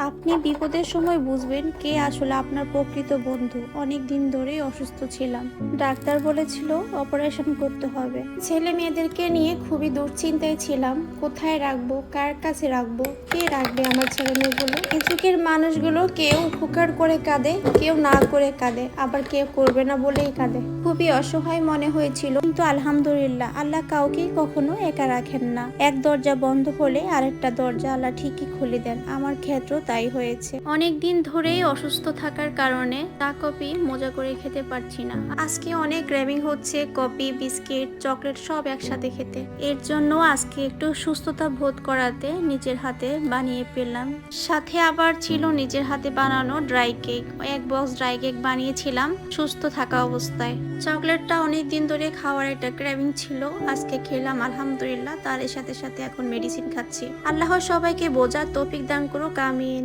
আপনি বিপদের সময় বুঝবেন কে আসলে আপনার প্রকৃত বন্ধু। অনেক দিন ধরেই অসুস্থ ছিলাম, ডাক্তার বলেছিল অপারেশন করতে হবে। ছেলে মেয়েদেরকে নিয়ে খুবই দুশ্চিন্তায় ছিলাম, কোথায় রাখবো, কার কাছে রাখবো, কে রাখবে আমার ছেলে মেয়েগুলো। এই যুগের মানুষগুলো কেউ উপকার করে কাঁদে, কেউ না করে কাঁদে, আবার কেউ করবে না বলেই কাঁদে। খুবই অসহায় মনে হয়েছিল, কিন্তু আলহামদুলিল্লাহ আল্লাহ কাউকেই কখনো একা রাখেন না। এক দরজা বন্ধ হলে আরেকটা দরজা আল্লাহ ঠিকই খুলে দেন। আমার ক্ষেত্র তাই হয়েছে। অনেক দিন ধরেই অসুস্থ থাকার কারণে চা কফি মজা করে খেতে পারছি না। আজকে অনেক ক্রেভিং হচ্ছে কফি, বিস্কিট, চকলেট সব একসাথে খেতে। এর জন্য আজকে একটু সুস্থতা বোধ করাতে নিজের হাতে বানিয়ে পেলাম। সাথে আবার ছিল নিজের হাতে বানানো ড্রাই কেক। এক বক্স ড্রাই কেক বানিয়েছিলাম সুস্থ থাকা অবস্থায়। চকলেটটা অনেক দিন ধরে খাওয়ার একটা ক্রেভিং ছিল, আজকে খেলাম আলহামদুলিল্লাহ। তার সাথে সাথে এখন মেডিসিন খাচ্ছি। আল্লাহ সবাইকে বোঝার তৌফিক দান করুক, আমিন।